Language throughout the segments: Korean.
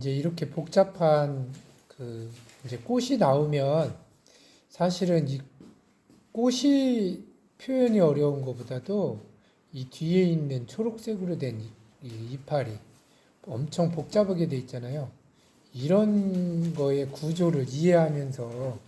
이제 이렇게 복잡한 이제 꽃이 나오면 사실은 이 꽃이 표현이 어려운 것보다도 이 뒤에 있는 초록색으로 된 이 이파리 엄청 복잡하게 돼 있잖아요. 이런 거의 구조를 이해하면서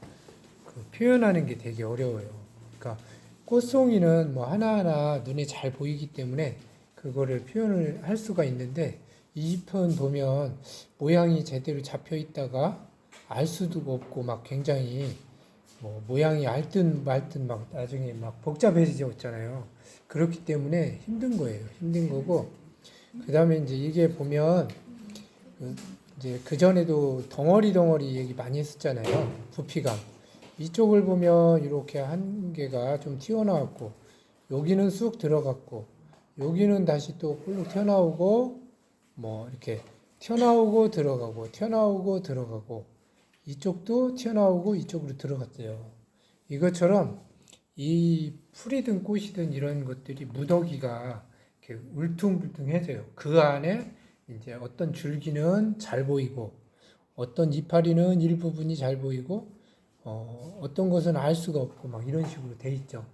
표현하는 게 되게 어려워요. 그러니까 꽃송이는 뭐 하나하나 눈에 잘 보이기 때문에 그거를 표현을 할 수가 있는데 이 잎은 보면 모양이 제대로 잡혀 있다가 알 수도 없고 막 굉장히 뭐 모양이 알듯 말듯 막 나중에 막 복잡해지잖아요. 그렇기 때문에 힘든 거예요. 힘든 거고 그 다음에 이제 이게 보면 그 이제 그 전에도 덩어리 얘기 많이 했었잖아요. 부피감. 이쪽을 보면 이렇게 한 개가 좀 튀어나왔고 여기는 쑥 들어갔고 여기는 다시 또 볼록 튀어나오고 뭐 이렇게 튀어나오고 들어가고 튀어나오고 들어가고 이쪽도 튀어나오고 이쪽으로 들어갔어요. 이것처럼 이 풀이든 꽃이든 이런 것들이 무더기가 이렇게 울퉁불퉁해져요. 그 안에 이제 어떤 줄기는 잘 보이고 어떤 이파리는 일부분이 잘 보이고 어떤 것은 알 수가 없고 막 이런 식으로 돼 있죠.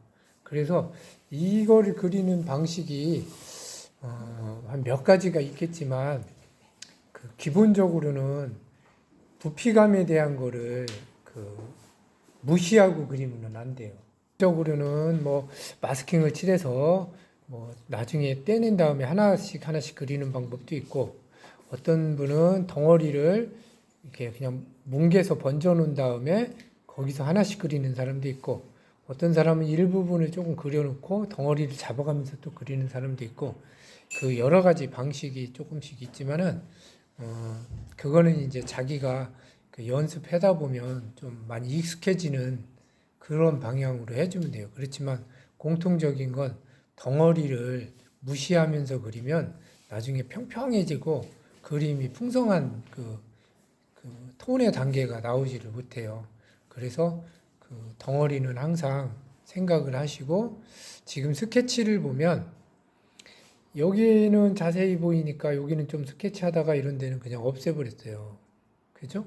그래서 이거를 그리는 방식이 한 몇 가지가 있겠지만 기본적으로는 부피감에 대한 거를 무시하고 그리면 안 돼요. 적으로는 뭐 마스킹을 칠해서 뭐 나중에 떼낸 다음에 하나씩 그리는 방법도 있고 어떤 분은 덩어리를 이렇게 그냥 뭉개서 번져 놓은 다음에 거기서 하나씩 그리는 사람도 있고 어떤 사람은 일부분을 조금 그려놓고 덩어리를 잡아가면서 또 그리는 사람도 있고 그 여러 가지 방식이 조금씩 있지만은 그거는 이제 자기가 연습하다 보면 좀 많이 익숙해지는 그런 방향으로 해주면 돼요. 그렇지만 공통적인 건 덩어리를 무시하면서 그리면 나중에 평평해지고 그림이 풍성한 톤의 단계가 나오지를 못해요. 그래서 덩어리는 항상 생각을 하시고 지금 스케치를 보면 여기는 자세히 보이니까 여기는 좀 스케치하다가 이런 데는 그냥 없애버렸어요. 그죠?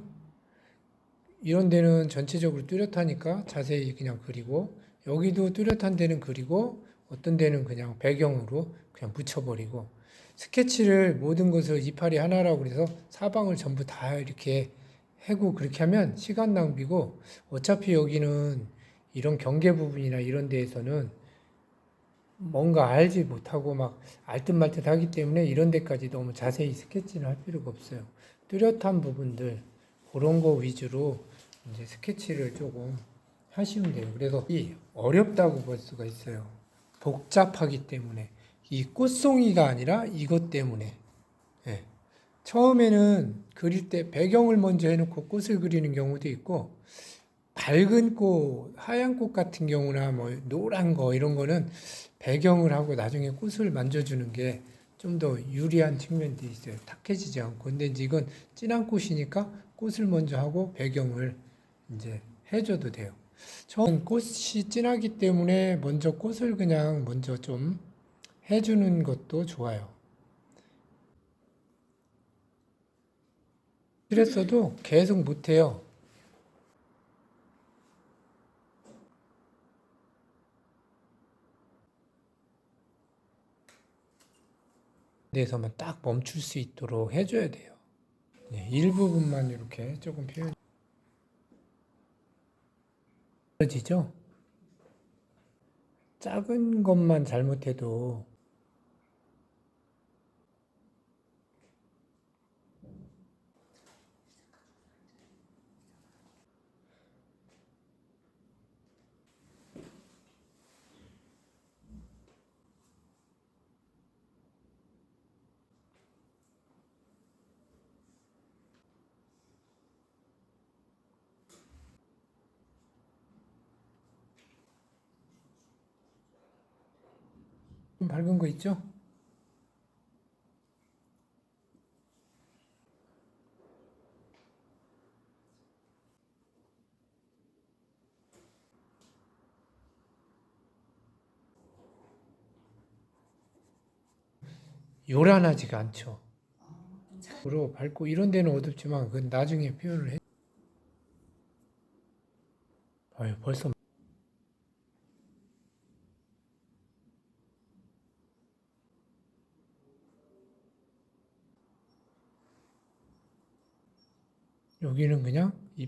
이런 데는 전체적으로 뚜렷하니까 자세히 그냥 그리고 여기도 뚜렷한 데는 그리고 어떤 데는 그냥 배경으로 그냥 붙여버리고 스케치를 모든 것을 이파리 하나라고 그래서 사방을 전부 다 이렇게 해고 그렇게 하면 시간 낭비고 어차피 여기는 이런 경계 부분이나 이런 데에서는 뭔가 알지 못하고 막 알듯 말듯 하기 때문에 이런 데까지 너무 자세히 스케치를 할 필요가 없어요. 뚜렷한 부분들 그런 거 위주로 이제 스케치를 조금 하시면 돼요. 그래서 이 어렵다고 볼 수가 있어요. 복잡하기 때문에 이 꽃송이가 아니라 이것 때문에 예. 처음에는 그릴 때 배경을 먼저 해놓고 꽃을 그리는 경우도 있고 밝은 꽃, 하얀 꽃 같은 경우나 뭐 노란 거 이런 거는 배경을 하고 나중에 꽃을 만져주는 게 좀 더 유리한 측면도 있어요. 탁해지지 않고. 근데 이제 이건 진한 꽃이니까 꽃을 먼저 하고 배경을 이제 해줘도 돼요. 처음 꽃이 진하기 때문에 먼저 꽃을 그냥 먼저 좀 해주는 것도 좋아요. 그랬어도 계속 못해요. 데서만 딱 멈출 수 있도록 해줘야 돼요. 네, 일부분만 이렇게 조금 표현지죠. 작은 것만 잘못해도 좀 밝은 거 있죠? 요란하지가 않죠. 으로 밝고 이런 데는 어둡지만 그건 나중에 표현을 해. 아유, 벌써 여기는 그냥 이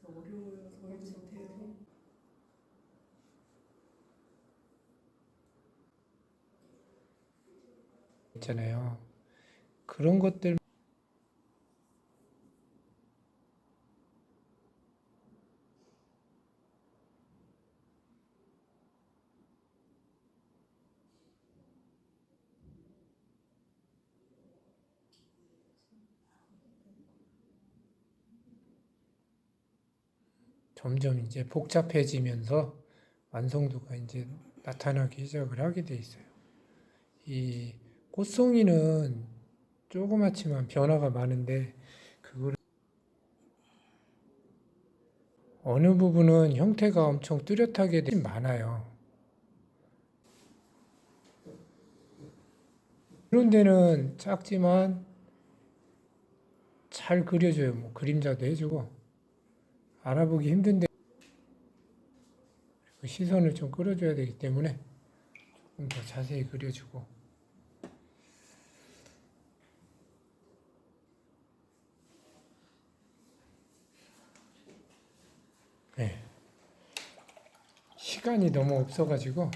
어려워요. 저희도 못해요. 있잖아요. 그런 것들 점점 이제 복잡해지면서 완성도가 이제 나타나기 시작을 하게 돼 있어요. 이 꽃송이는 조그맣지만 변화가 많은데 그걸 어느 부분은 형태가 엄청 뚜렷하게 많아요. 그런 데는 작지만 잘 그려줘요. 뭐 그림자도 해주고 알아보기 힘든데 그 시선을 좀 끌어줘야 되기 때문에 조금 더 자세히 그려주고. 네. 시간이 너무 없어가지고